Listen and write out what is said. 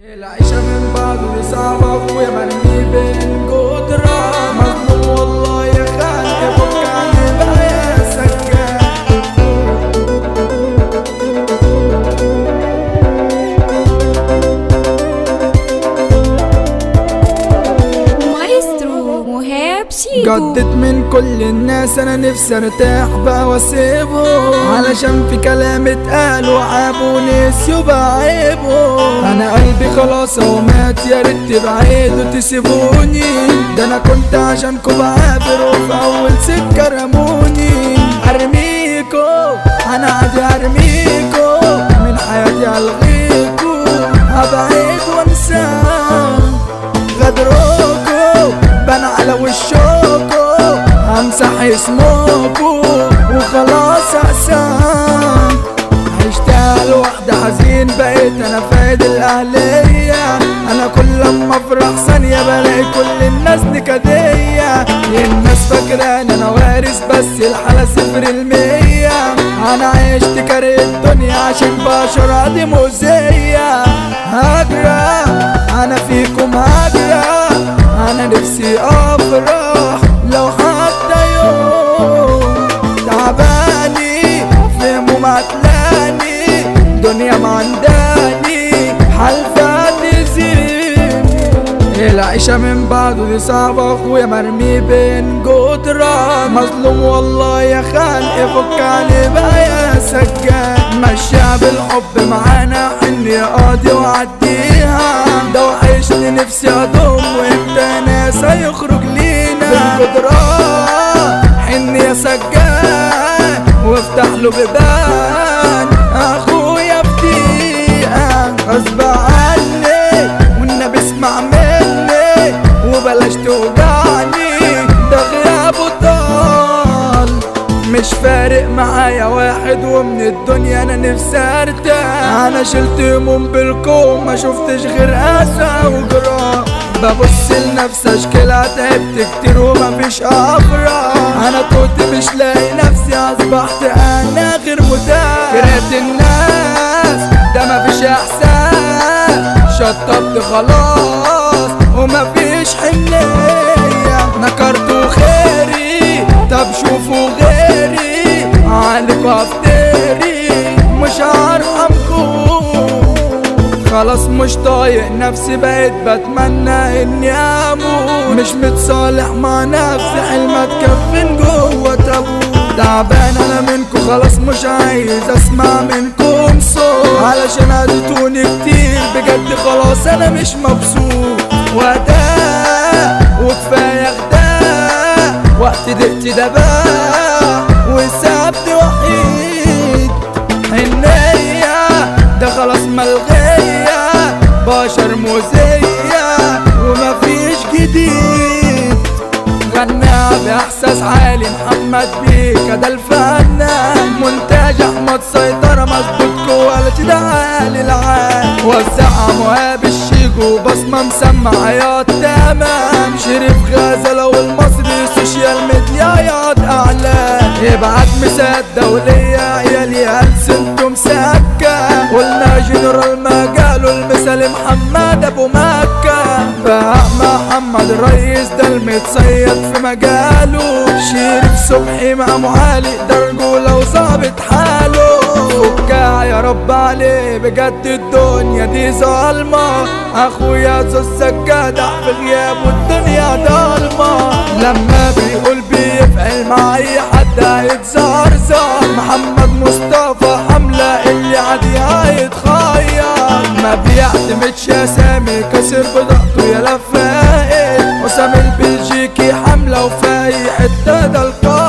العيشة من بعض دي صعبة اخويا مرمي بين جدرة مظلوم والله يا خالي فك عني بقى يا سكان. مايسترو مهاب شيكو جدت من كل الناس انا نفسي ارتاح بقى واسيبه علشان في كلام اتقال وعابوا ونسيوا بعيبه. انا قلبي خلاص اهو مات يا ريت تبعدوا تسيبوني، ده انا كنت عشانكوا بعافر وفي اول سكة رموني. ارميكوا انا عادي ارميكوا من حياتي الغيكوا هبعد وانساه غدركوا بان على وشكوا همسح اسمكوا وخلاص اقسام. عشتها لوحدي حزين بقيت انا فايد الاهلية، انا كل لما افرح ثانية بلاقي كل الناس نكدية. الناس فاكراني انا وارث بس الحالة 0%. انا عشت كاره الدنيا عشان بشر عادي مؤذية. هجرة انا فيكم هجرة، انا نفسي افرح لو حتى يوم تعباني في هموم عتلاني دنيا معنداني حلفة تزيد. العيشة من بعض دي صعبة اخويا مرمي بين جدرة مظلوم والله يا خالي فك عني بقى يا سجان. مشيها بالحب معانا حني قاضي وعديها، ده وحشني نفسي اضم وامتى ناس هيخرج لينا بالجدرة. حني يا سجان وافتح له بيبان اخويا في دقيقة غصب عني والنبي اسمع مني وبلاش توجعني ده غيابه طال. مش فارق معايا واحد ومن الدنيا انا نفسي ارتاح. انا شلت هموم بالكوم ما شفتش غير اسى وجراح. ببص لنفسي اشكالها تعبت كتير ومفيش افراح. انا كنت مش لاقي نفسي اصبحت انا غير متاح. كرهت الناس ده مفيش احساس، شطبت خلاص ومفيش حنية. نكرتوا خيري طب شوفوا غيري عليكوا افتري مش هرحمكوا. خلاص مش طايق نفسي بقيت بتمنى اني اموت. مش متصالح مع نفسي حلمة تكفن جوه تابوت. تعبان انا منكو خلاص مش عايز اسمع منكم صوت علشان اذيتوني كتير بجد خلاص انا مش مبسوط. واداء وكفاية غداء وقت ضيقتي ده بقى وسبت وحيد. حنية ده خلاص ملغية بشر مؤذية ومفيش جديد. غنى بإحساس عالي محمد بيكا ده الفنان. مونتاج أحمد سيطرة مظبوط كواليتي ده عالي العال. وزعها مهاب الشيكو بصمة مسمع يا تمام. شريف غزلة والمصري سوشيال ميديا يا اعلان. ابعت مسات دولية عيالي هلس انتم سكة. قلنا جنرال مجاله المثال محمد ابو مكة. بقى محمد الرئيس ده المتصيد في مجاله. شريف صبحي مع معالي ده رجولة وظابط حاله. فكها يا رب عليه بجد الدنيا دي ظالمة. اخويا زو السجادة في غيابه الدنيا ضلمة. لما بيقول بيفعل مع اي حد هيتزرزر. محمد مصطفى حملة اللي عادي هيتخير. ما بيعتمدش يا سامي كسر بضغطه يا لفائق. وسام البلجيكي حملة وفي اي حتة ده القائد.